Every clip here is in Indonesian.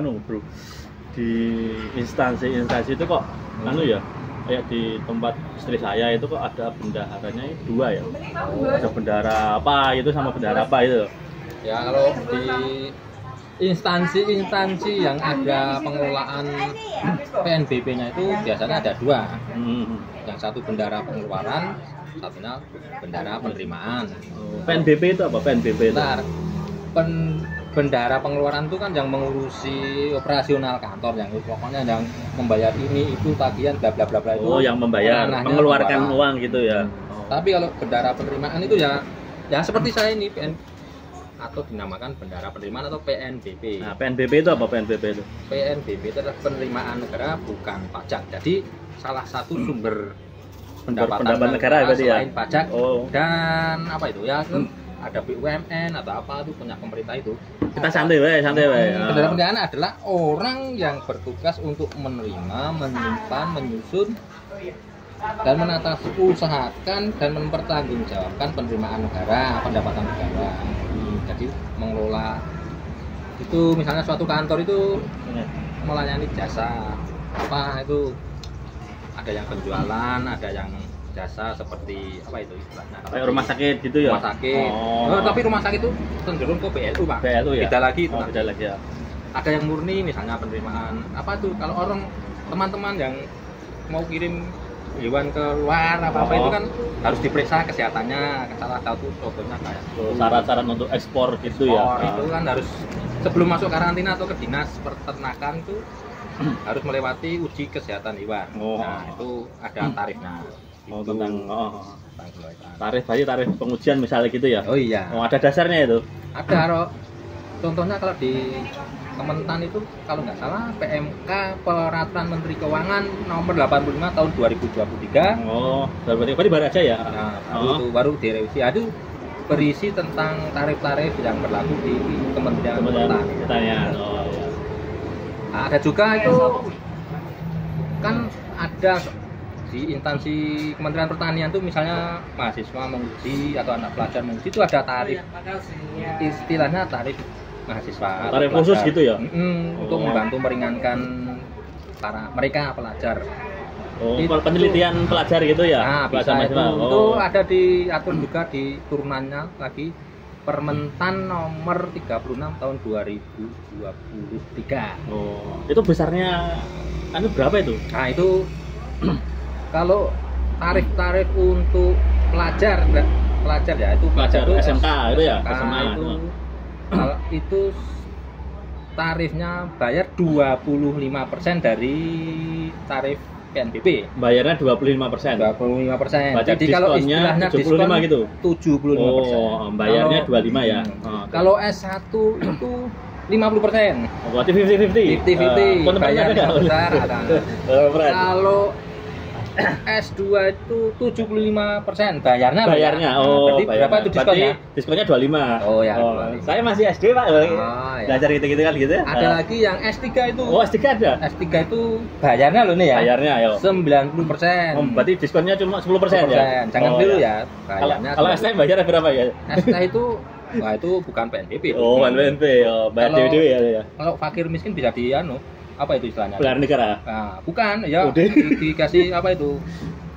bro, di instansi itu kok ya, kayak di tempat istri saya itu kok ada bendaharanya dua ya. Ada bendahara apa itu sama bendahara apa itu. Ya kalau di instansi yang ada pengelolaan PNBP-nya itu biasanya ada dua. Yang satu bendahara pengeluaran, satunya bendahara penerimaan. PNBP itu apa? PNBP itu? Bendahara pengeluaran itu kan yang mengurusi operasional kantor, yang pokoknya yang membayar ini itu tagihan bla bla bla bla itu. Oh, yang membayar, mengeluarkan uang gitu ya. Tapi kalau bendahara penerimaan itu ya seperti saya ini atau dinamakan bendahara penerimaan atau PNBP. Nah, PNBP itu apa PNBP itu? PNBP itu adalah penerimaan negara bukan pajak. Jadi salah satu sumber pendapatan negara selain ya? Pajak dan apa itu ya? Ada BUMN atau apa itu punya pemerintah itu. Kita santai wae. Bendahara penerimaan adalah orang yang bertugas untuk menerima, menyimpan, menyusun dan menata usahakan dan mempertanggungjawabkan penerimaan negara, pendapatan negara. Jadi mengelola itu misalnya suatu kantor itu melayani jasa apa itu, ada yang penjualan, ada yang jasa seperti apa itu istilahnya kayak rumah sakit gitu ya. Rumah sakit. Tapi rumah sakit itu cenderung ke BLU Pak. BLU ya. Beda lagi itu. Beda lagi ya. Ada yang murni misalnya penerimaan apa tuh, kalau orang teman-teman yang mau kirim hewan ke luar apa itu kan harus diperiksa kesehatannya, salah satu contohnya kayak syarat-syarat untuk ekspor gitu ya. Itu kan harus sebelum masuk karantina atau ke dinas peternakan itu harus melewati uji kesehatan hewan. Nah itu ada tarifnya. Tentang tarif pengujian misalnya gitu ya. Oh iya. Ada dasarnya itu. Ada. Contohnya kalau di Kementan itu kalau nggak salah PMK Peraturan Menteri Keuangan nomor 85 tahun 2023. Berarti baru aja ya. Nah, baru direvisi. Itu berisi tentang tarif-tarif yang berlaku di Kementerian Pertanian. Nah, ada juga itu kan ada di instansi Kementerian Pertanian tuh misalnya mahasiswa menguji atau anak pelajar menguji itu ada tarif, istilahnya tarif mahasiswa, tarif khusus gitu ya, untuk membantu meringankan para mereka pelajar. Penelitian pelajar gitu ya. Nah, bisa itu ada diatur juga di turunannya lagi Permentan nomor 36 tahun 2023. Itu besarnya berapa itu? Nah, itu kalau tarif untuk pelajar ya itu pelajar SMK itu ya, SMA itu tarifnya bayar 25% dari tarif PNBP. Bayarnya 25%. 25%. Jadi kalau istilahnya 75 gitu. 75%. Bayarnya 25 ya. Kalau S1 itu 50%. Berarti 50-50. Bayarnya besar ada. Kalau S2 itu 75% bayarnya. Berarti berapa itu diskonnya? Diskonnya 25. Oh ya. Saya masih SD Pak. Belajar gitu-gitu kan gitu. Ada lagi yang S3 itu. S3 ada. S3 itu bayarnya loh nih ya. Bayarnya ya. 90%. Berarti diskonnya cuma 10% ya. Jangan dulu ya. Bayarnya. Kalau STM bayarnya berapa ya? STM itu itu bukan PNBP. Bukan PNBP. Bayar dewe ya. Kalau fakir miskin bisa apa itu istilahnya? Belahan negara. Nah, bukan ya. Dikasih apa itu?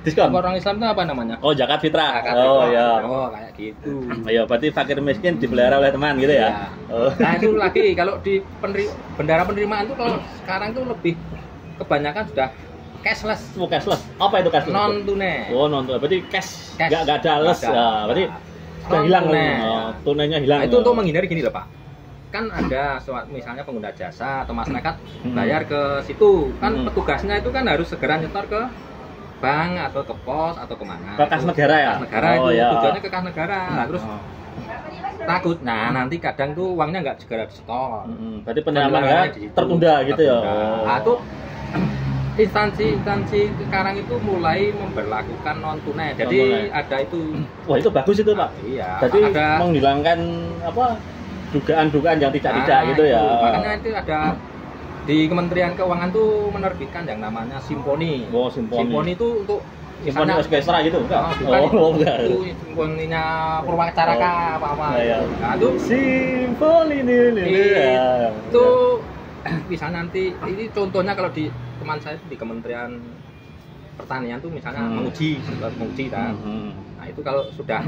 Diskon. Orang Islam itu apa namanya? Zakat fitrah. Ya. Kayak gitu. Berarti fakir miskin dipelihara oleh teman gitu ya. Nah, itu lagi kalau di bendahara penerimaan itu kalau sekarang itu lebih kebanyakan sudah cashless. Cashless. Apa itu cashless? Non tunai. Non tunai. Berarti cash. Enggak ada les. Ya, berarti sudah hilang tunainya hilang. Itu untuk menghindari gini loh, Pak. Kan ada misalnya pengguna jasa atau masyarakat bayar ke situ kan petugasnya itu kan harus segera nyetor ke bank atau ke pos atau kemana ke kas negara ya. Kas negara tujuannya ke kas negara. Nah, terus takut nanti kadang tuh uangnya nggak segera disetor. Berarti penerimaannya tertunda gitu ya. Nah, itu instansi sekarang itu mulai memberlakukan non tunai. Jadi ada itu. Wah, itu bagus itu Pak. Iya. Jadi menghilangkan dugaan-dugaan yang tidak gitu ya. Makanya itu ada di Kementerian Keuangan tuh menerbitkan yang namanya Simponi. Simponi itu untuk Simponi orkestra gitu enggak? Enggak. Itu simponinya Purwacaraka apa-apa. Nah, itu Simponi itu misalnya nanti ini contohnya kalau di teman saya di Kementerian Pertanian tuh misalnya menguji kan. Nah itu kalau sudah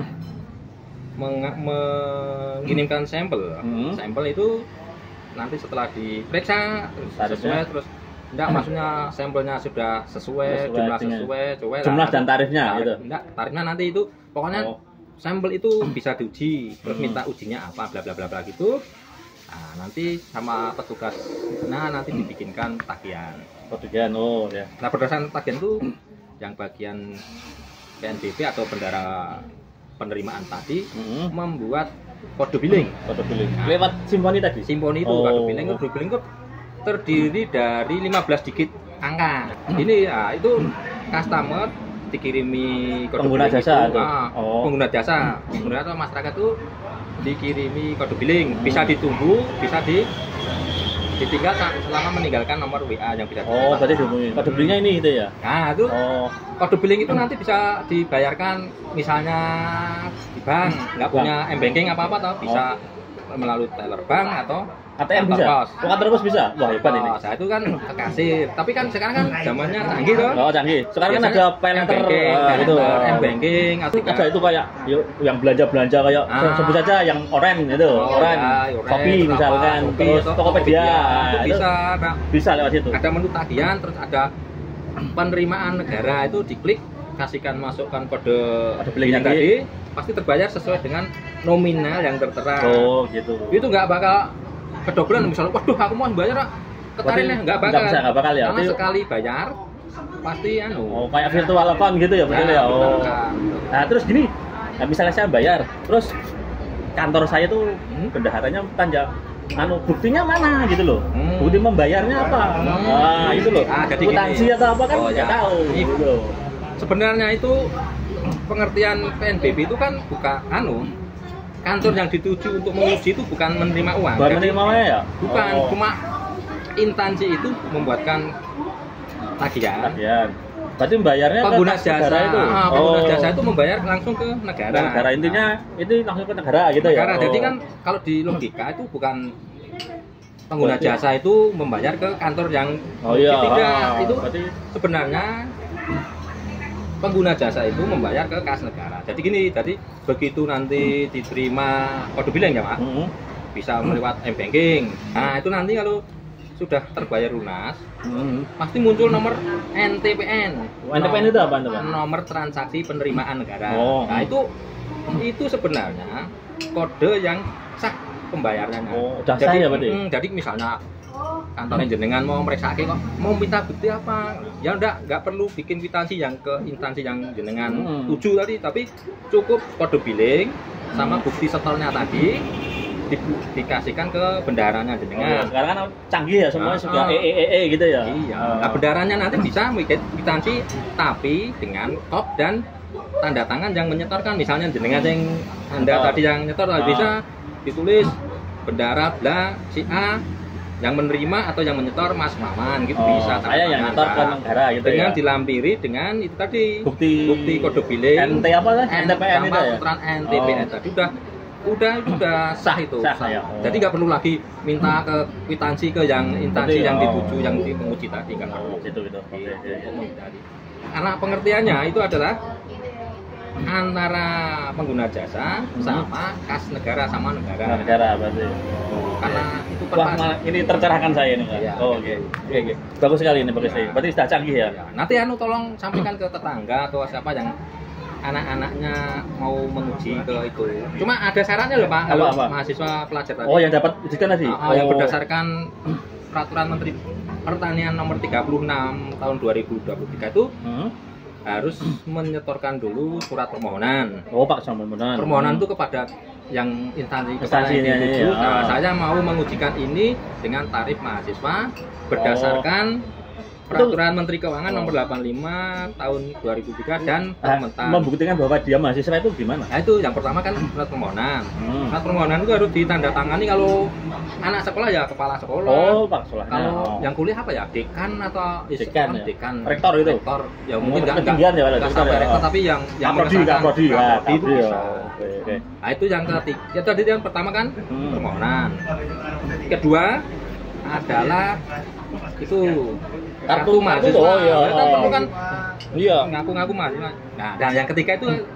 mengirimkan sampel itu nanti setelah diperiksa sesuai terus enggak, maksudnya sampelnya sudah sesuai jumlah dan tarifnya gitu. Enggak, tarifnya nanti itu pokoknya sampel itu bisa diuji terus minta ujinya apa bla bla bla bla gitu. Nah, nanti sama petugas nanti dibikinkan tagihan. Ya. Nah, berdasarkan tagihan itu yang bagian PNBP atau bendara penerimaan tadi membuat kode billing. Nah, lewat Simponi tadi. Simponi itu kode billing itu terdiri dari 15 digit angka. Ini ya itu customer dikirimi kode pengguna billing jasa itu, pengguna jasa, pengguna atau masyarakat itu dikirimi kode billing, bisa ditunggu, bisa ditinggal selama meninggalkan nomor WA yang bisa diterima. Berarti kode billingnya ini itu ya? Nah itu kode billing itu nanti bisa dibayarkan misalnya di bank, nggak punya m-banking apa-apa atau bisa melalui teller bank atau ATM bisa? Kantor pos bisa? Wah hebat ini. Saya itu kan ke kasir, tapi kan sekarang kan zamannya canggih loh. Canggih. Sekarang kan ada paylater gitu. M-banking ada itu kayak yang belanja kayak sebut saja yang orange itu, Shopee misalkan, terus Tokopedia. Itu bisa lewat situ. Ada menu tagihan, terus ada penerimaan negara itu diklik, masukkan kode billing tadi, pasti terbayar sesuai dengan nominal yang tertera. Gitu. Itu nggak bakal kedoblan misalnya, waduh aku mau bayar ketarinnya, nggak bakal ya. Karena sekali bayar pasti kayak virtual account gitu ya, betul ya. Nah terus gini, misalnya saya bayar, terus kantor saya tuh bendaharanya tanya buktinya mana gitu loh, bukti membayarnya apa, itu loh, kwitansi atau apa kan nggak tahu gitu. Sebenarnya itu pengertian PNBP itu kan bukan kantor yang dituju untuk menguji itu bukan menerima uang. Bukan menerima uang ya? Bukan, cuma instansi itu membuatkan tagihan. Berarti membayarnya pengguna jasa itu. Pengguna jasa itu membayar langsung ke negara. Negara intinya itu langsung ke negara gitu ya. Jadi kan kalau di logika itu bukan pengguna jasa itu membayar ke kantor yang tidak. Itu sebenarnya pengguna jasa itu membayar ke kas negara. Jadi gini, begitu nanti diterima kode billing ya Pak, bisa melewat m-banking. Nah itu nanti kalau sudah terbayar lunas, pasti muncul nomor NTPN. NTPN itu apa Pak? Nomor transaksi penerimaan negara. Nah itu sebenarnya kode yang sah pembayarannya. Sah ya berarti? Jadi misalnya kantor jenengan mau meriksa kok mau minta bukti apa ya nggak perlu bikin kwitansi yang ke instansi yang jenengan tuju tadi, tapi cukup kode billing sama bukti setornya tadi dikasihkan ke bendaharanya jenengan. Sekarang kan canggih ya, semuanya sudah gitu ya. Iya. Nah bendaharanya nanti bisa bikin kwitansi tapi dengan kop dan tanda tangan yang menyetorkan, misalnya jenengan yang Anda tadi yang nyetor bisa ditulis bendahara bla si A yang menerima atau yang menyetor Mas Maman gitu, bisa. Saya yang nyetor ke negara gitu dengan ya. Dilampiri dengan itu tadi bukti kode billing NT apa lah? NTPN itu ya. NTPN tadi udah sah itu. Sah. Jadi nggak perlu lagi minta ke kwitansi ke yang instansi yang dituju yang dimenguji tadi kan. Gitu. Karena pengertiannya itu adalah antara pengguna jasa sama kas negara sama negara. Negara berarti. Karena itu ini tercerahkan saya ini. Ya, Oke. Bagus sekali ini berarti sudah canggih ya. Nanti tolong sampaikan ke tetangga atau siapa yang anak-anaknya mau menguji ke itu. Cuma ada syaratnya loh Pak, kalau mahasiswa pelajar tadi. Yang dapat ujian tadi. Yang berdasarkan peraturan Menteri Pertanian nomor 36 tahun 2023 itu harus menyetorkan dulu surat permohonan. Pak, permohonan. Permohonan itu kepada yang instansi yang dituju. Saya mau mengujikan ini dengan tarif mahasiswa berdasarkan Peraturan Menteri Keuangan nomor 85 tahun 2003 dan membuktikan bahwa dia mahasiswa itu gimana? Nah itu yang pertama kan surat permohonan. Surat permohonan itu harus ditandatangani kalau anak sekolah ya kepala sekolah. Pak sekolahnya. Kalau yang kuliah apa ya? Dekan atau dekan. Rektor itu. Rektor. Ya mungkin enggak sampai rektor tapi yang prodi itu bisa. Oke. Nah itu yang ketiga. Ya tadi yang pertama kan permohonan. Kedua adalah itu Kartu mahasiswa. oh, iya. Kita perlu kan Iya. ngaku-ngaku mahasiswa. Nah, dan yang ketiga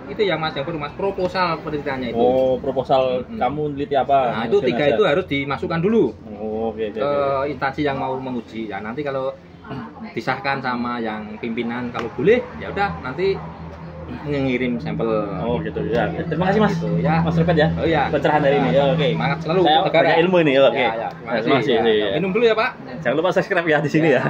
itu yang Mas yang perlu Mas proposal penelitiannya itu. Oh, proposal kamu neliti apa? Nah, itu tiga itu harus dimasukkan dulu Oh, oke. ke instansi yang mau menguji. Ya nanti kalau disahkan sama yang pimpinan kalau boleh ya udah nanti mengirim sampel. Oh, gitu ya. Terima kasih Mas. Gitu, ya. Mas Rifat ya. Oh iya. Pencerahan hari ini. Ya, oke. Semangat selalu Saya untuk negara. banyak ilmu ini. Oke. Ya, ya. Terima Terima kasih. kasih. Ya. Minum dulu ya, Pak. Jangan lupa subscribe ya di sini ya.